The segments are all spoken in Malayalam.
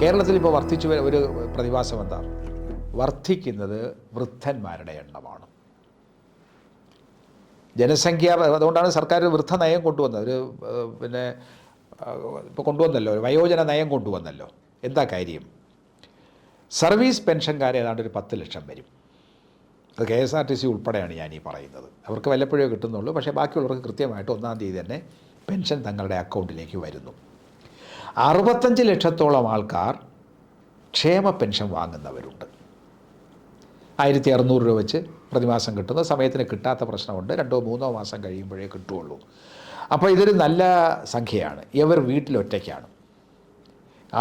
കേരളത്തിൽ ഇപ്പോൾ വർദ്ധിച്ചു ഒരു പ്രതിഭാസം എന്താ? വർദ്ധിക്കുന്നത് വൃദ്ധന്മാരുടെ എണ്ണമാണ്. ജനസംഖ്യ, അതുകൊണ്ടാണ് സർക്കാർ വൃദ്ധ നയം കൊണ്ടുവന്നത്. ഇപ്പോൾ കൊണ്ടുവന്നല്ലോ, ഒരു വയോജന നയം കൊണ്ടുവന്നല്ലോ. എന്താ കാര്യം? സർവീസ് പെൻഷൻകാരെ ഏതാണ്ട് ഒരു 10 ലക്ഷം വരും. അത് KSRTC ഉൾപ്പെടെയാണ് ഞാൻ ഈ പറയുന്നത്. അവർക്ക് വല്ലപ്പോഴേ കിട്ടുന്നുള്ളൂ. പക്ഷേ ബാക്കിയുള്ളവർക്ക് കൃത്യമായിട്ട് 1-ാം തീയതി തന്നെ പെൻഷൻ തങ്ങളുടെ അക്കൗണ്ടിലേക്ക് വരുന്നു. 65 ലക്ഷത്തോളം ആൾക്കാർ ക്ഷേമ പെൻഷൻ വാങ്ങുന്നവരുണ്ട്. 1600 രൂപ വെച്ച് പ്രതിമാസം കിട്ടുന്ന സമയത്തിന് കിട്ടാത്ത പ്രശ്നമുണ്ട്. 2-3 മാസം കഴിയുമ്പോഴേ കിട്ടുകയുള്ളൂ. അപ്പോൾ ഇതൊരു നല്ല സംഖ്യയാണ്. ഇവർ വീട്ടിലൊറ്റയ്ക്കാണ്.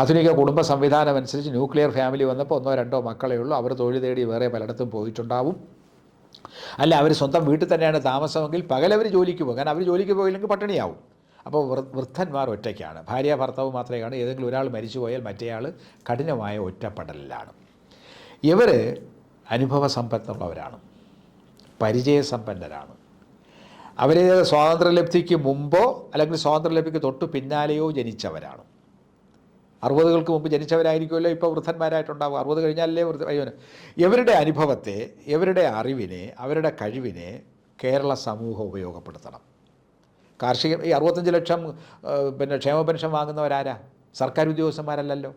ആധുനിക കുടുംബ സംവിധാനം അനുസരിച്ച് ന്യൂക്ലിയർ ഫാമിലി വന്നപ്പോൾ 1-2 മക്കളേ ഉള്ളൂ. അവർ തൊഴിൽ തേടി വേറെ പലയിടത്തും പോയിട്ടുണ്ടാവും. അല്ല, അവർ സ്വന്തം വീട്ടിൽ തന്നെയാണ് താമസമെങ്കിൽ പകലവർ ജോലിക്ക് പോകും. കാരണം അവർ ജോലിക്ക് പോയില്ലെങ്കിൽ പട്ടിണിയാവും. അപ്പോൾ വൃദ്ധന്മാർ ഒറ്റയ്ക്കാണ്. ഭാര്യ ഭർത്താവ് മാത്രമേ കാണൂ. ഏതെങ്കിലും ഒരാൾ മരിച്ചു പോയാൽ മറ്റേയാൾ കഠിനമായ ഒറ്റപ്പെടലിലാണ്. ഇവർ അനുഭവസമ്പത്തുള്ളവരാണ്, പരിചയസമ്പന്നരാണ്. അവർ സ്വാതന്ത്ര്യലബ്ധിക്ക് മുമ്പോ അല്ലെങ്കിൽ സ്വാതന്ത്ര്യലബ്ധിക്ക് തൊട്ട് പിന്നാലെയോ ജനിച്ചവരാണ്. 60കൾക്ക് മുമ്പ് ജനിച്ചവരായിരിക്കുമല്ലോ ഇപ്പോൾ വൃദ്ധന്മാരായിട്ടുണ്ടാകും. 60 കഴിഞ്ഞാലല്ലേ വൃദ്ധ. ഇവരുടെ അനുഭവത്തെ, ഇവരുടെ അറിവിനെ, അവരുടെ കഴിവിനെ കേരള സമൂഹം ഉപയോഗപ്പെടുത്തണം. കാർഷിക ഈ 65 ലക്ഷം ക്ഷേമ പെൻഷൻ വാങ്ങുന്നവരാരാ? സർക്കാർ ഉദ്യോഗസ്ഥന്മാരല്ലല്ലോ.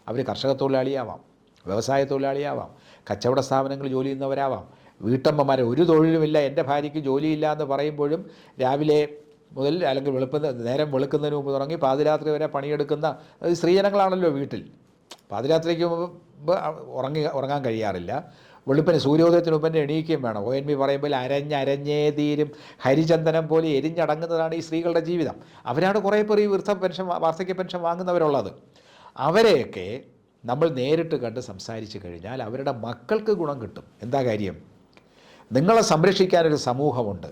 അവർ കർഷക തൊഴിലാളിയാവാം, വ്യവസായ തൊഴിലാളിയാവാം, കച്ചവട സ്ഥാപനങ്ങളിൽ ജോലി ചെയ്യുന്നവരാവാം, വീട്ടമ്മമാരെ. ഒരു തൊഴിലുമില്ല, എൻ്റെ ഭാര്യയ്ക്ക് ജോലിയില്ല എന്ന് പറയുമ്പോഴും രാവിലെ മുതൽ അല്ലെങ്കിൽ നേരം വെളുക്കുന്നതിന് മുമ്പ് തുടങ്ങി പാതിരാത്രി വരെ പണിയെടുക്കുന്ന സ്ത്രീജനങ്ങളാണല്ലോ വീട്ടിൽ. പാതിരാത്രിക്ക് മുമ്പ് ഉറങ്ങാൻ കഴിയാറില്ല. വെളുപ്പിന് സൂര്യോദയത്തിന് മുമ്പ് തന്നെ എണീക്കുകയും വേണം. ONV പറയുമ്പോൾ അരഞ്ഞരഞ്ഞേ തീരും, ഹരിചന്ദനം പോലെ എരിഞ്ഞടങ്ങുന്നതാണ് ഈ സ്ത്രീകളുടെ ജീവിതം. അവരാണ് കുറേ പേർ ഈ വാർദ്ധക്യ പെൻഷൻ വാങ്ങുന്നവരുള്ളത്. അവരെയൊക്കെ നമ്മൾ നേരിട്ട് കണ്ട് സംസാരിച്ച് കഴിഞ്ഞാൽ അവരുടെ മക്കൾക്ക് ഗുണം കിട്ടും. എന്താ കാര്യം? നിങ്ങളെ സംരക്ഷിക്കാനൊരു സമൂഹമുണ്ട്.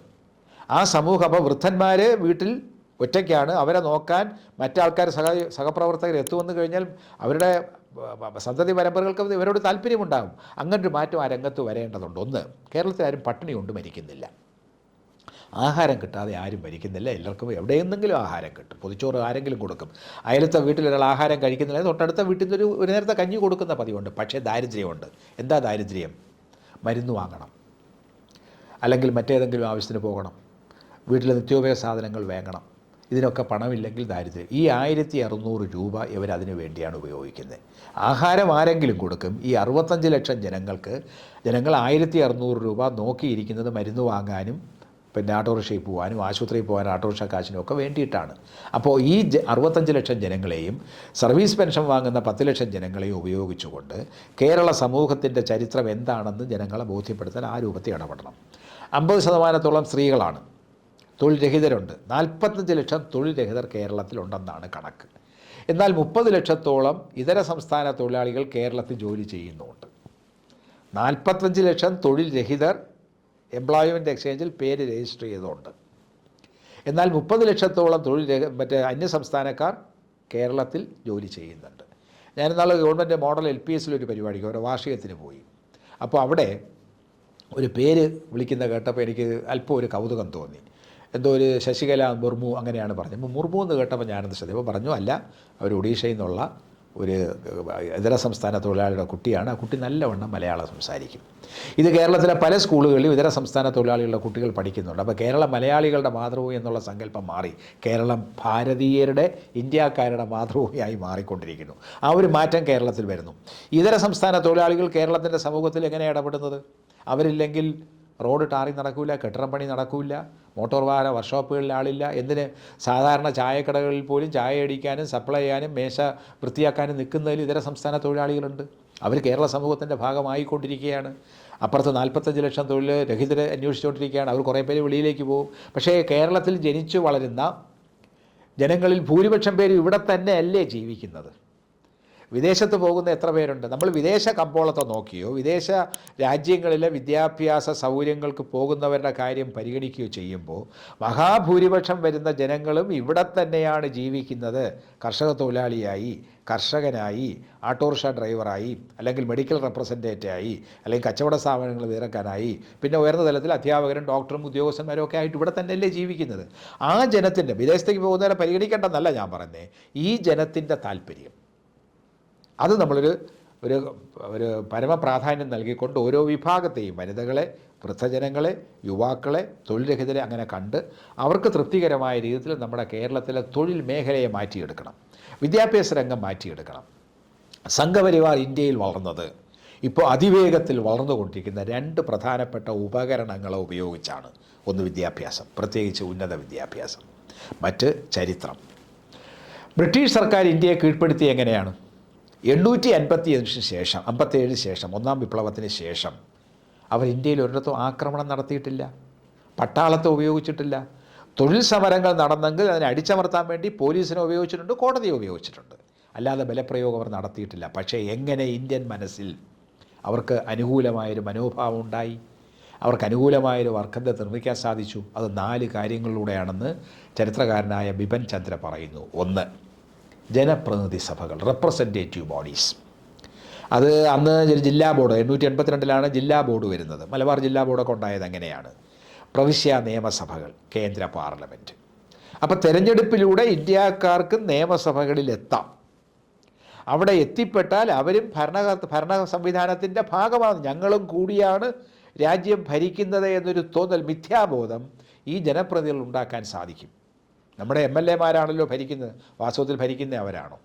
ആ സമൂഹം, അപ്പോൾ വൃദ്ധന്മാർ വീട്ടിൽ ഒറ്റയ്ക്കാണ്. അവരെ നോക്കാൻ മറ്റാൾക്കാർ സഹപ്രവർത്തകർ എത്തുമെന്ന് കഴിഞ്ഞാൽ അവരുടെ സന്തതി പരമ്പരകൾക്ക് ഇവരോട് താല്പര്യമുണ്ടാകും. അങ്ങനൊരു മാറ്റം ആ രംഗത്ത് വരേണ്ടതുണ്ട്. ഒന്ന്, കേരളത്തിൽ ആരും പട്ടിണി കൊണ്ട് മരിക്കുന്നില്ല, ആഹാരം കിട്ടാതെ ആരും മരിക്കുന്നില്ല. എല്ലാവർക്കും എവിടെയെന്നെങ്കിലും ആഹാരം കിട്ടും. പൊതിച്ചോറ് ആരെങ്കിലും കൊടുക്കും. അയലത്തെ വീട്ടിൽ ഒരാൾ ആഹാരം കഴിക്കുന്നില്ല, തൊട്ടടുത്ത വീട്ടിൽ നിന്ന് ഒരു നേരത്തെ കഞ്ഞി കൊടുക്കുന്ന പതിവുണ്ട്. പക്ഷേ ദാരിദ്ര്യമുണ്ട്. എന്താ ദാരിദ്ര്യം? മരുന്ന് വാങ്ങണം, അല്ലെങ്കിൽ മറ്റേതെങ്കിലും ആവശ്യത്തിന് പോകണം, വീട്ടിലെ നിത്യോപയോഗ സാധനങ്ങൾ വാങ്ങണം. ഇതിനൊക്കെ പണമില്ലെങ്കിൽ ദാരിദ്ര്യം. ഈ 1600 രൂപ ഇവരതിനു വേണ്ടിയാണ് ഉപയോഗിക്കുന്നത്. ആഹാരം ആരെങ്കിലും കൊടുക്കും. ഈ 65 ലക്ഷം ജനങ്ങൾ 1600 രൂപ നോക്കിയിരിക്കുന്നത് മരുന്ന് വാങ്ങാനും ഓട്ടോറിക്ഷയിൽ പോകാനും ആശുപത്രിയിൽ പോകാനും ഓട്ടോറിക്ഷ കാശിനും ഒക്കെ വേണ്ടിയിട്ടാണ്. അപ്പോൾ ഈ 65 ലക്ഷം ജനങ്ങളെയും സർവീസ് പെൻഷൻ വാങ്ങുന്ന 10 ലക്ഷം ജനങ്ങളെയും ഉപയോഗിച്ചുകൊണ്ട് കേരള സമൂഹത്തിൻ്റെ ചരിത്രം എന്താണെന്ന് ജനങ്ങളെ ബോധ്യപ്പെടുത്താൻ ആ രൂപത്തിൽ ഇടപെടണം. 50% സ്ത്രീകളാണ്, തൊഴിൽ രഹിതരുണ്ട്. 45 ലക്ഷം തൊഴിൽ രഹിതർ കേരളത്തിലുണ്ടെന്നാണ് കണക്ക്. എന്നാൽ 30 ലക്ഷത്തോളം ഇതര സംസ്ഥാന തൊഴിലാളികൾ കേരളത്തിൽ ജോലി ചെയ്യുന്നുണ്ട്. 45 ലക്ഷം തൊഴിൽ രഹിതർ എംപ്ലോയ്മെൻറ്റ് എക്സ്ചേഞ്ചിൽ പേര് രജിസ്റ്റർ ചെയ്തുകൊണ്ട്. എന്നാൽ 30 ലക്ഷത്തോളം അന്യസംസ്ഥാനക്കാർ കേരളത്തിൽ ജോലി ചെയ്യുന്നുണ്ട്. ഞാനിന്നാൾ ഗവൺമെൻറ് മോഡൽ LPS ഒരു പരിപാടിക്ക് ഒരു വാർഷികത്തിന് പോയി. അപ്പോൾ അവിടെ ഒരു പേര് വിളിക്കുന്ന കേട്ടപ്പോൾ എനിക്ക് അല്പം ഒരു കൗതുകം തോന്നി. എന്തോ ഒരു ശശികല മുർമു അങ്ങനെയാണ് പറഞ്ഞത്. മുർമു എന്ന് കേട്ടപ്പോൾ ഞാനെന്ത് ശ്രദ്ധിച്ചപ്പോൾ പറഞ്ഞു, അല്ല, അവർ ഒഡീഷയിൽ നിന്നുള്ള ഒരു ഇതര സംസ്ഥാന തൊഴിലാളിയുടെ കുട്ടിയാണ്. ആ കുട്ടി നല്ലവണ്ണം മലയാളം സംസാരിക്കും. ഇത് കേരളത്തിലെ പല സ്കൂളുകളിലും ഇതര സംസ്ഥാന തൊഴിലാളികളുടെ കുട്ടികൾ പഠിക്കുന്നുണ്ട്. അപ്പോൾ കേരളം മലയാളികളുടെ മാതൃഭൂമി എന്നുള്ള സങ്കല്പം മാറി കേരളം ഭാരതീയരുടെ, ഇന്ത്യക്കാരുടെ മാതൃഭൂമിയായി മാറിക്കൊണ്ടിരിക്കുന്നു. ആ ഒരു മാറ്റം കേരളത്തിൽ വരുന്നു. ഇതര സംസ്ഥാന തൊഴിലാളികൾ കേരളത്തിൻ്റെ സമൂഹത്തിൽ എങ്ങനെയാണ് ഇടപെടുന്നത്? അവരില്ലെങ്കിൽ റോഡ് ടാറിങ് നടക്കില്ല, കെട്ടിടം പണി നടക്കില്ല, മോട്ടോർ വാഹന വർക്ക്ഷോപ്പുകളിൽ ആളില്ല. എന്തിന്? സാധാരണ ചായക്കടകളിൽ പോലും ചായ അടിക്കാനും സപ്ലൈ ചെയ്യാനും മേശ വൃത്തിയാക്കാനും നിൽക്കുന്നതിൽ ഇതര സംസ്ഥാന തൊഴിലാളികളുണ്ട്. അവർ കേരള സമൂഹത്തിൻ്റെ ഭാഗമായിക്കൊണ്ടിരിക്കുകയാണ്. അപ്പുറത്ത് 45 ലക്ഷം തൊഴിൽ രഹിതരെ അന്വേഷിച്ചുകൊണ്ടിരിക്കുകയാണ്. അവർ കുറേ പേര് വെളിയിലേക്ക് പോകും. പക്ഷേ കേരളത്തിൽ ജനിച്ചു വളരുന്ന ജനങ്ങളിൽ ഭൂരിപക്ഷം പേരും ഇവിടെ തന്നെ അല്ലേ ജീവിക്കുന്നത്? വിദേശത്ത് പോകുന്ന എത്ര പേരുണ്ട്? നമ്മൾ വിദേശ കമ്പോളത്തെ നോക്കിയോ വിദേശ രാജ്യങ്ങളിലെ വിദ്യാഭ്യാസ സൗകര്യങ്ങൾക്ക് പോകുന്നവരുടെ കാര്യം പരിഗണിക്കുകയോ ചെയ്യുമ്പോൾ മഹാഭൂരിപക്ഷം വരുന്ന ജനങ്ങളും ഇവിടെ തന്നെയാണ് ജീവിക്കുന്നത്. കർഷക തൊഴിലാളിയായി, കർഷകനായി, ഓട്ടോറിക്ഷ ഡ്രൈവറായി, അല്ലെങ്കിൽ മെഡിക്കൽ റെപ്രസെൻറ്റേറ്റീവായി, അല്ലെങ്കിൽ കച്ചവട സ്ഥാപനങ്ങൾ വിതരക്കാനായി, പിന്നെ ഉയർന്ന തലത്തിൽ അധ്യാപകരും ഡോക്ടറും ഉദ്യോഗസ്ഥന്മാരും ഒക്കെ ആയിട്ട് ഇവിടെ തന്നെയല്ലേ ജീവിക്കുന്നത്. ആ ജനത്തിൻ്റെ, വിദേശത്തേക്ക് പോകുന്നവരെ പരിഗണിക്കേണ്ടെന്നല്ല ഞാൻ പറഞ്ഞത്, ഈ ജനത്തിൻ്റെ താല്പര്യം, അത് നമ്മളൊരു ഒരു ഒരു പരമപ്രാധാന്യം നൽകിക്കൊണ്ട് ഓരോ വിഭാഗത്തെയും, വനിതകളെ, വൃദ്ധജനങ്ങളെ, യുവാക്കളെ, തൊഴിൽരഹിതരെ അങ്ങനെ കണ്ട് അവർക്ക് തൃപ്തികരമായ രീതിയിൽ നമ്മുടെ കേരളത്തിലെ തൊഴിൽ മേഖലയെ മാറ്റിയെടുക്കണം, വിദ്യാഭ്യാസ രംഗം മാറ്റിയെടുക്കണം. സംഘപരിവാർ ഇന്ത്യയിൽ വളർന്നത് ഇപ്പോൾ അതിവേഗത്തിൽ വളർന്നുകൊണ്ടിരിക്കുന്ന 2 പ്രധാനപ്പെട്ട ഉപകരണങ്ങളെ ഉപയോഗിച്ചാണ്. ഒന്ന് വിദ്യാഭ്യാസം, പ്രത്യേകിച്ച് ഉന്നത വിദ്യാഭ്യാസം, മറ്റ് ചരിത്രം. ബ്രിട്ടീഷ് സർക്കാർ ഇന്ത്യയെ കീഴ്പ്പെടുത്തി എങ്ങനെയാണ്? 857 ശേഷം, ഒന്നാം വിപ്ലവത്തിന് ശേഷം അവർ ഇന്ത്യയിൽ ഒരിടത്തും ആക്രമണം നടത്തിയിട്ടില്ല, പട്ടാളത്തെ ഉപയോഗിച്ചിട്ടില്ല. തൊഴിൽ സമരങ്ങൾ നടന്നെങ്കിൽ അതിനെ അടിച്ചമർത്താൻ വേണ്ടി പോലീസിനെ ഉപയോഗിച്ചിട്ടുണ്ട്, കോടതിയെ ഉപയോഗിച്ചിട്ടുണ്ട്. അല്ലാതെ ബലപ്രയോഗം അവർ നടത്തിയിട്ടില്ല. പക്ഷേ എങ്ങനെ ഇന്ത്യൻ മനസ്സിൽ അവർക്ക് അനുകൂലമായൊരു മനോഭാവം ഉണ്ടായി, അവർക്ക് അനുകൂലമായൊരു വർഗത്തെ നിർമ്മിക്കാൻ സാധിച്ചു? അത് 4 കാര്യങ്ങളിലൂടെയാണെന്ന് ചരിത്രകാരനായ ബിപിൻ ചന്ദ്ര പറയുന്നു. ഒന്ന്, ജനപ്രതിനിധി സഭകൾ, റെപ്രസെൻറ്റേറ്റീവ് ബോഡീസ്. അത് അന്ന് ജില്ലാ ബോർഡ് 882 ജില്ലാ ബോർഡ് വരുന്നത്. മലബാർ ജില്ലാ ബോർഡൊക്കെ ഉണ്ടായത് അങ്ങനെയാണ്. പ്രവിശ്യ നിയമസഭകൾ, കേന്ദ്ര പാർലമെൻറ്റ്. അപ്പോൾ തെരഞ്ഞെടുപ്പിലൂടെ ഇന്ത്യക്കാർക്ക് നിയമസഭകളിലെത്താം. അവിടെ എത്തിപ്പെട്ടാൽ അവരും ഭരണ സംവിധാനത്തിൻ്റെ ഭാഗമാണ്, ഞങ്ങളും കൂടിയാണ് രാജ്യം ഭരിക്കുന്നത് എന്നൊരു തോന്നൽ, മിഥ്യാബോധം ഈ ജനപ്രതിനിധികൾ ഉണ്ടാക്കാൻ സാധിക്കും. നമ്മുടെ MLA-മാരാണല്ലോ ഭരിക്കുന്നത്, വാസ്തവത്തിൽ ഭരിക്കുന്നത് അവരാണോ?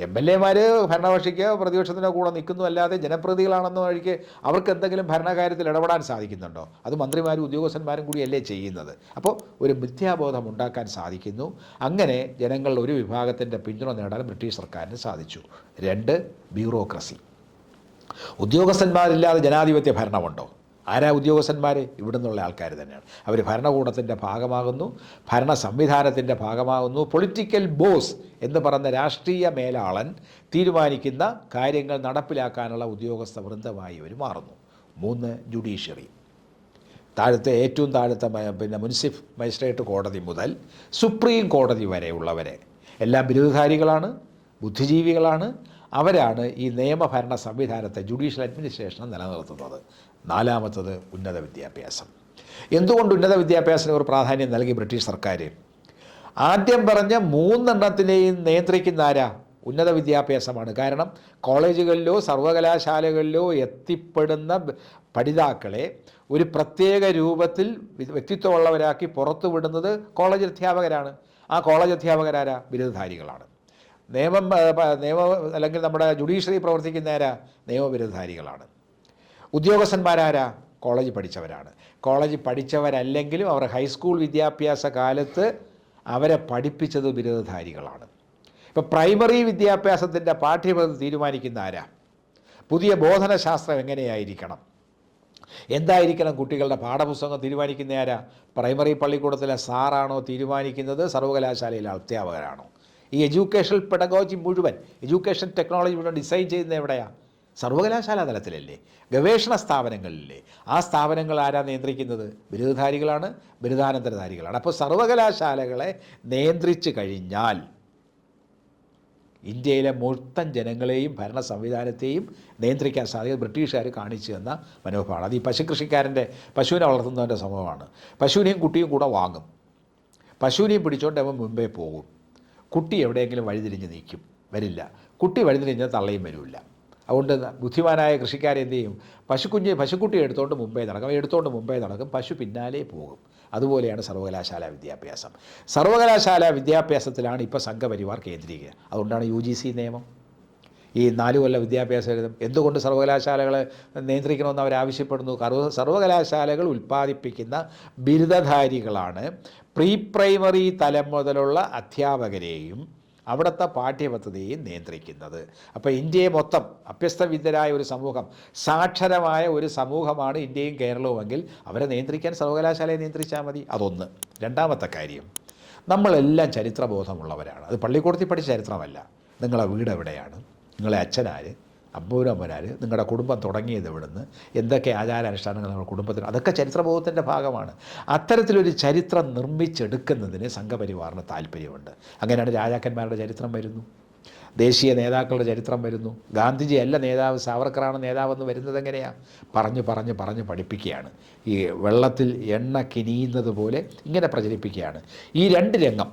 MLA-മാർ ഭരണകക്ഷിക്ക് പ്രതിപക്ഷത്തിൻ്റെ കൂടെ നിൽക്കുന്നു, അല്ലാതെ ജനപ്രതിനിധികളാണെന്ന വഴിക്ക് അവർക്ക് എന്തെങ്കിലും ഭരണകാര്യത്തിൽ ഇടപെടാൻ സാധിക്കുന്നുണ്ടോ? അത് മന്ത്രിമാരും ഉദ്യോഗസ്ഥന്മാരും കൂടിയല്ലേ ചെയ്യുന്നത്. അപ്പോൾ ഒരു മിഥ്യാബോധം ഉണ്ടാക്കാൻ സാധിക്കുന്നു. അങ്ങനെ ജനങ്ങളുടെ ഒരു വിഭാഗത്തിൻ്റെ പിന്തുണ നേടാൻ ബ്രിട്ടീഷ് സർക്കാരിന് സാധിച്ചു. 2, ബ്യൂറോക്രസി. ഉദ്യോഗസ്ഥന്മാരില്ലാതെ ജനാധിപത്യ ഭരണമുണ്ടോ? ആരാ ഉദ്യോഗസ്ഥന്മാർ? ഇവിടെ നിന്നുള്ള ആൾക്കാർ തന്നെയാണ്. അവർ ഭരണകൂടത്തിൻ്റെ ഭാഗമാകുന്നു, ഭരണ സംവിധാനത്തിൻ്റെ ഭാഗമാകുന്നു. പൊളിറ്റിക്കൽ ബോസ് എന്ന് പറയുന്ന രാഷ്ട്രീയ മേലാളൻ തീരുമാനിക്കുന്ന കാര്യങ്ങൾ നടപ്പിലാക്കാനുള്ള ഉദ്യോഗസ്ഥ വൃന്ദമായി അവർ മാറുന്നു. 3, ജുഡീഷ്യറി. ഏറ്റവും താഴത്തെ മുനിസിഫ് മജിസ്ട്രേറ്റ് കോടതി മുതൽ സുപ്രീം കോടതി വരെയുള്ളവരെ എല്ലാം ബിരുദധാരികളാണ്, ബുദ്ധിജീവികളാണ്. അവരാണ് ഈ നിയമഭരണ സംവിധാനത്തെ, ജുഡീഷ്യൽ അഡ്മിനിസ്ട്രേഷൻ നിലനിർത്തുന്നത്. 4, ഉന്നത വിദ്യാഭ്യാസം. എന്തുകൊണ്ട് ഉന്നത വിദ്യാഭ്യാസത്തിന് ഒരു പ്രാധാന്യം നൽകി ബ്രിട്ടീഷ് സർക്കാർ? ആദ്യം പറഞ്ഞ 3 നിയന്ത്രിക്കുന്ന ആരാ? ഉന്നത വിദ്യാഭ്യാസമാണ്. കാരണം കോളേജുകളിലോ സർവകലാശാലകളിലോ എത്തിപ്പെടുന്ന പഠിതാക്കളെ ഒരു പ്രത്യേക രൂപത്തിൽ വ്യക്തിത്വമുള്ളവരാക്കി പുറത്തു വിടുന്നത് കോളേജ് അധ്യാപകരാണ്. ആ കോളേജ് അധ്യാപകരാരാ? ബിരുദധാരികളാണ്. നിയമം അല്ലെങ്കിൽ നമ്മുടെ ജുഡീഷ്യറി പ്രവർത്തിക്കുന്നവരാ? നിയമബിരുദധാരികളാണ്. ഉദ്യോഗസ്ഥന്മാരാരാ? കോളേജ് പഠിച്ചവരാണ്. കോളേജ് പഠിച്ചവരല്ലെങ്കിലും അവർ ഹൈസ്കൂൾ വിദ്യാഭ്യാസ കാലത്ത് അവരെ പഠിപ്പിച്ചത് ബിരുദധാരികളാണ്. ഇപ്പോൾ പ്രൈമറി വിദ്യാഭ്യാസത്തിൻ്റെ പാഠ്യപദ്ധതി തീരുമാനിക്കുന്ന ആരാ? പുതിയ ബോധനശാസ്ത്രം എങ്ങനെയായിരിക്കണം, എന്തായിരിക്കണം കുട്ടികളുടെ പാഠപുസ്തകം തീരുമാനിക്കുന്ന ആരാ? പ്രൈമറി പള്ളിക്കൂടത്തിലെ സാറാണോ തീരുമാനിക്കുന്നത്? സർവകലാശാലയിലെ അധ്യാപകരാണോ? ഈ എഡ്യൂക്കേഷണൽ പെഡഗോജി മുഴുവൻ, എഡ്യൂക്കേഷൻ ടെക്നോളജി മുഴുവൻ ഡിസൈൻ ചെയ്യുന്നത് എവിടെയാണ്? സർവകലാശാല തലത്തിലല്ലേ, ഗവേഷണ സ്ഥാപനങ്ങളിലെ. ആ സ്ഥാപനങ്ങൾ ആരാ നിയന്ത്രിക്കുന്നത്? ബിരുദധാരികളാണ്, ബിരുദാനന്തരധാരികളാണ്. അപ്പോൾ സർവകലാശാലകളെ നിയന്ത്രിച്ചു കഴിഞ്ഞാൽ ഇന്ത്യയിലെ മൊത്തം ജനങ്ങളെയും ഭരണ സംവിധാനത്തെയും നിയന്ത്രിക്കാൻ സാധിക്കും. ബ്രിട്ടീഷുകാർ കാണിച്ചു തന്ന മനോഭാവമാണ്. അത് ഈ പശുവിനെ വളർത്തുന്നതിൻ്റെ സംഭവമാണ്. പശുവിനെയും കുട്ടിയും കൂടെ വാങ്ങും, പശുവിനെയും പിടിച്ചുകൊണ്ട് അവൻ മുമ്പേ പോകും. കുട്ടി എവിടെയെങ്കിലും വഴിതിരിഞ്ഞ് നിൽക്കും, വരില്ല. കുട്ടി വഴിതിരിഞ്ഞാൽ തള്ളയും വരില്ല. അതുകൊണ്ട് ബുദ്ധിമാനായ കൃഷിക്കാരെന്ത് ചെയ്യും? പശുക്കുട്ടിയെ എടുത്തുകൊണ്ട് മുമ്പേ നടക്കും, പശു പിന്നാലെ പോകും. അതുപോലെയാണ് സർവകലാശാല വിദ്യാഭ്യാസം. സർവകലാശാല വിദ്യാഭ്യാസത്തിലാണ് ഇപ്പോൾ സംഘപരിവാർ കേന്ദ്രീകരിക്കുക. അതുകൊണ്ടാണ് UGC നിയമം, ഈ 4 കൊല്ലം വിദ്യാഭ്യാസം എഴുതും. എന്തുകൊണ്ട് സർവകലാശാലകളെ നിയന്ത്രിക്കണമെന്ന് അവരാവശ്യപ്പെടുന്നു? സർവകലാശാലകൾ ഉൽപ്പാദിപ്പിക്കുന്ന ബിരുദധാരികളാണ് പ്രീ പ്രൈമറി തലം മുതലുള്ള അധ്യാപകരെയും അവിടുത്തെ പാഠ്യപദ്ധതിയെയും നിയന്ത്രിക്കുന്നത്. അപ്പോൾ ഇന്ത്യയെ മൊത്തം അഭ്യസ്തവിദ്യരായ ഒരു സമൂഹം, സാക്ഷരമായ ഒരു സമൂഹമാണ് ഇന്ത്യയും കേരളവുമെങ്കിൽ അവരെ നിയന്ത്രിക്കാൻ സർവകലാശാലയെ നിയന്ത്രിച്ചാൽ മതി. അതൊന്ന്. രണ്ടാമത്തെ കാര്യം, നമ്മളെല്ലാം ചരിത്രബോധമുള്ളവരാണ്. അത് പള്ളിക്കൂടത്തിൽ പഠിച്ച ചരിത്രമല്ല. നിങ്ങളെ വീട് എവിടെയാണ്, നിങ്ങളെ അച്ഛനാര്, അമ്പൂരമ്മനാര്, നിങ്ങളുടെ കുടുംബം തുടങ്ങിയത് എവിടുന്ന്, എന്തൊക്കെ ആചാരാനുഷ്ഠാനങ്ങൾ നിങ്ങളുടെ കുടുംബത്തിന്, അതൊക്കെ ചരിത്രബോധത്തിൻ്റെ ഭാഗമാണ്. അത്തരത്തിലൊരു ചരിത്രം നിർമ്മിച്ചെടുക്കുന്നതിന് സംഘപരിവാറിന് താല്പര്യമുണ്ട്. അങ്ങനെയാണ് രാജാക്കന്മാരുടെ ചരിത്രം വരുന്നു, ദേശീയ നേതാക്കളുടെ ചരിത്രം വരുന്നു. ഗാന്ധിജി അല്ല നേതാവ്, സാവർക്കറാണ് നേതാവെന്ന് വരുന്നത് എങ്ങനെയാണ്? പറഞ്ഞ് പഠിപ്പിക്കുകയാണ്. ഈ വെള്ളത്തിൽ എണ്ണ കിനിയുന്നത് പോലെ ഇങ്ങനെ പ്രചരിപ്പിക്കുകയാണ്. ഈ 2 രംഗം,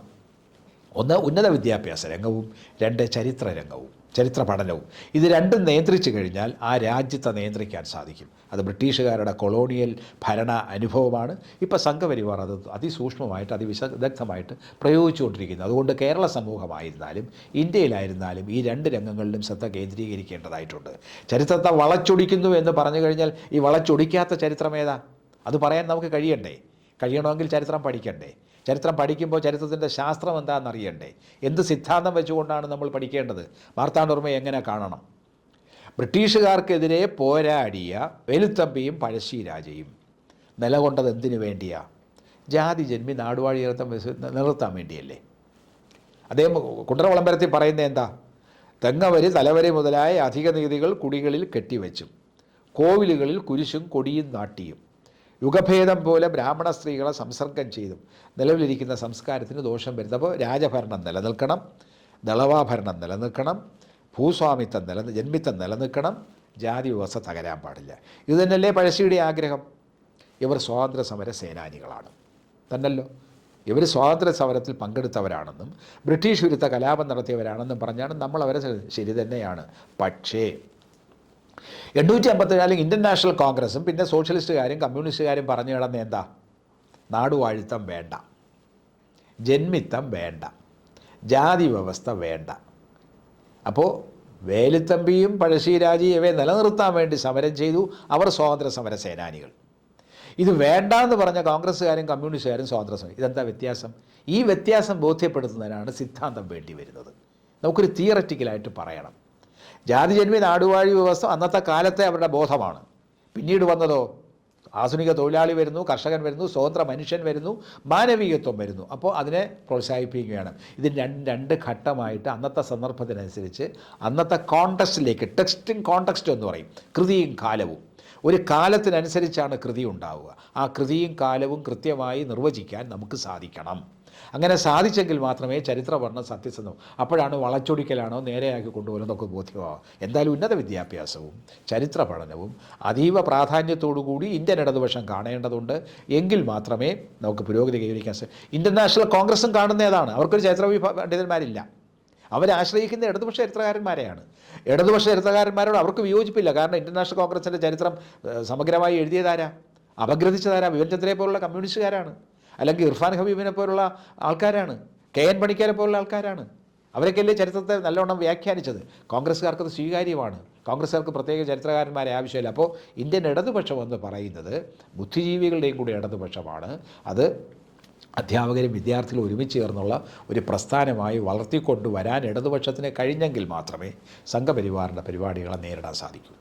ഒന്ന് ഉന്നത വിദ്യാഭ്യാസ രംഗവും 2 ചരിത്ര രംഗവും. ചരിത്ര പഠനവും. ഇത് രണ്ടും നിയന്ത്രിച്ചു കഴിഞ്ഞാൽ ആ രാജ്യത്തെ നിയന്ത്രിക്കാൻ സാധിക്കും. അത് ബ്രിട്ടീഷുകാരുടെ കൊളോണിയൽ ഭരണ അനുഭവമാണ്. ഇപ്പോൾ സംഘപരിവാർ അത് അതിസൂക്ഷ്മമായിട്ട് അതിവിദഗ്ധമായിട്ട് പ്രയോഗിച്ചുകൊണ്ടിരിക്കുന്നത്. അതുകൊണ്ട് കേരള സമൂഹമായിരുന്നാലും ഇന്ത്യയിലായിരുന്നാലും ഈ രണ്ട് രംഗങ്ങളിലും ശ്രദ്ധ കേന്ദ്രീകരിക്കേണ്ടതായിട്ടുണ്ട്. ചരിത്രത്തെ വളച്ചൊടിക്കുന്നു എന്ന് പറഞ്ഞു കഴിഞ്ഞാൽ ഈ വളച്ചൊടിക്കാത്ത ചരിത്രം ഏതാ? അത് പറയാൻ നമുക്ക് കഴിയണമെങ്കിൽ ചരിത്രം പഠിക്കണ്ടേ? ചരിത്രം പഠിക്കുമ്പോൾ ചരിത്രത്തിൻ്റെ ശാസ്ത്രം എന്താണെന്ന് അറിയണ്ടേ? എന്ത് സിദ്ധാന്തം വെച്ചുകൊണ്ടാണ് നമ്മൾ പഠിക്കേണ്ടത്? മാർത്താണ്ഡവർമ്മയെ എങ്ങനെ കാണണം? ബ്രിട്ടീഷുകാർക്കെതിരെ പോരാടിയ വേലുത്തമ്പിയും പഴശ്ശിരാജയും നിലകൊണ്ടത് എന്തിനു വേണ്ടിയാ? ജാതി ജന്മി നാടുവാഴി നിലനിർത്താൻ വേണ്ടിയല്ലേ? അദ്ദേഹം കുണ്ടറ വിളംബരത്തിൽ പറയുന്നത് എന്താ? തെങ്ങവരി തലവരി മുതലായ അധിക നികുതികൾ കുടികളിൽ കെട്ടിവെച്ചും കോവിലുകളിൽ കുരിശും കൊടിയും നാട്ടിയും യുഗഭേദം പോലെ ബ്രാഹ്മണ സ്ത്രീകളെ സംസർഗം ചെയ്തും നിലവിലിരിക്കുന്ന സംസ്കാരത്തിന് ദോഷം വരുന്നത്. അപ്പോൾ രാജഭരണം നിലനിൽക്കണം, ദളവാഭരണം നിലനിൽക്കണം, ഭൂസ്വാമിത്വം ജന്മിത്വം നിലനിൽക്കണം, ജാതി വ്യവസ്ഥ തകരാൻ പാടില്ല. ഇത് തന്നെയല്ലേ പഴശ്ശിയുടെ ആഗ്രഹം? ഇവർ സ്വാതന്ത്ര്യ സമര സേനാനികളാണ് തന്നല്ലോ. ഇവർ സ്വാതന്ത്ര്യ സമരത്തിൽ പങ്കെടുത്തവരാണെന്നും ബ്രിട്ടീഷ് വിരുദ്ധ കലാപം നടത്തിയവരാണെന്നും പറഞ്ഞാണ് നമ്മൾ അവരെ ശരി തന്നെയാണ്. പക്ഷേ 854 ഇന്ത്യൻ നാഷണൽ കോൺഗ്രസും പിന്നെ സോഷ്യലിസ്റ്റുകാരും കമ്മ്യൂണിസ്റ്റുകാരും പറഞ്ഞു കിടന്ന എന്താ? നാടുവാഴിത്തം വേണ്ട, ജന്മിത്തം വേണ്ട, ജാതി വ്യവസ്ഥ വേണ്ട. അപ്പോൾ വേലുത്തമ്പിയും പഴശ്ശിരാജയും ഇവയെ നിലനിർത്താൻ വേണ്ടി സമരം ചെയ്തു. അവർ സ്വാതന്ത്ര്യ സമര സേനാനികൾ. ഇത് വേണ്ടാന്ന് പറഞ്ഞ കോൺഗ്രസ്സുകാരും കമ്മ്യൂണിസ്റ്റുകാരും സ്വാതന്ത്ര്യ സമരം. ഇതെന്താ വ്യത്യാസം? ഈ വ്യത്യാസം ബോധ്യപ്പെടുത്തുന്നതിനാണ് സിദ്ധാന്തം വേണ്ടി വരുന്നത്. നമുക്കൊരു തിയററ്റിക്കലായിട്ട് പറയണം. ജാതിജന്മി നാടുവാഴി വ്യവസ്ഥ അന്നത്തെ കാലത്തെ അവരുടെ ബോധമാണ്. പിന്നീട് വന്നതോ ആധുനിക തൊഴിലാളി വരുന്നു, കർഷകൻ വരുന്നു, സ്വതന്ത്ര മനുഷ്യൻ വരുന്നു, മാനവികത്വം വരുന്നു. അപ്പോൾ അതിനെ പ്രോത്സാഹിപ്പിക്കുകയാണ്. ഇതിന് രണ്ട് ഘട്ടമായിട്ട് അന്നത്തെ സന്ദർഭത്തിനനുസരിച്ച് അന്നത്തെ കോണ്ടെക്സ്റ്റിലേക്ക്, ടെക്സ്റ്റും കോണ്ടെക്സ്റ്റ് എന്ന് പറയും, കൃതിയും കാലവും. ഒരു കാലത്തിനനുസരിച്ചാണ് കൃതി ഉണ്ടാവുക. ആ കൃതിയും കാലവും കൃത്യമായി നിർവചിക്കാൻ നമുക്ക് സാധിക്കണം. അങ്ങനെ സാധിച്ചെങ്കിൽ മാത്രമേ ചരിത്ര പഠനം സത്യസന്ധവും. അപ്പോഴാണ് വളച്ചൊടിക്കലാണോ നേരെയാക്കി കൊണ്ടുപോകുന്നതൊക്കെ ബോധ്യമാവും. എന്തായാലും ഉന്നത വിദ്യാഭ്യാസവും ചരിത്ര പഠനവും അതീവ പ്രാധാന്യത്തോടുകൂടി ഇന്ത്യൻ ഇടതുപക്ഷം കാണേണ്ടതുണ്ട്. എങ്കിൽ മാത്രമേ നമുക്ക് പുരോഗതി കൈവരിക്കാൻ സാധിക്കും. ഇന്ത്യൻ നാഷണൽ കോൺഗ്രസും കാണുന്ന ഏതാണ്? അവർക്കൊരു ചരിത്ര പണ്ഡിതന്മാരില്ല. അവരാശ്രയിക്കുന്ന ഇടതുപക്ഷ ചരിത്രകാരന്മാരെയാണ്. ഇടതുപക്ഷ ചരിത്രകാരന്മാരോട് അവർക്ക് വിയോജിപ്പില്ല. കാരണം ഇന്ത്യൻ നാഷണൽ കോൺഗ്രസിൻ്റെ ചരിത്രം സമഗ്രമായി എഴുതിയതാരാ? അപഗ്രഥിച്ചതാരാ? വിവഞ്ചന്ദ്രയെ പോലുള്ള കമ്മ്യൂണിസ്റ്റുകാരാണ്. അല്ലെങ്കിൽ ഇർഫാൻ ഹബീബിനെ പോലുള്ള ആൾക്കാരാണ്. KN പണിക്കരെ പോലുള്ള ആൾക്കാരാണ്. അവരൊക്കെയല്ലേ ചരിത്രത്തെ നല്ലവണ്ണം വ്യാഖ്യാനിച്ചത്. കോൺഗ്രസ്സുകാർക്കത് സ്വീകാര്യമാണ്. കോൺഗ്രസ്സുകാർക്ക് പ്രത്യേക ചരിത്രകാരന്മാരെ ആവശ്യമില്ല. അപ്പോൾ ഇന്ത്യൻ ഇടതുപക്ഷം എന്ന് പറയുന്നത് ബുദ്ധിജീവികളുടെയും കൂടി ഇടതുപക്ഷമാണ്. അത് അധ്യാപകരും വിദ്യാർത്ഥികളും ഒരുമിച്ച് ചേർന്നുള്ള ഒരു പ്രസ്ഥാനമായി വളർത്തിക്കൊണ്ടുവരാൻ ഇടതുപക്ഷത്തിന് കഴിഞ്ഞെങ്കിൽ മാത്രമേ സംഘപരിവാറിൻ്റെ പരിപാടികളെ നേരിടാൻ സാധിക്കൂ.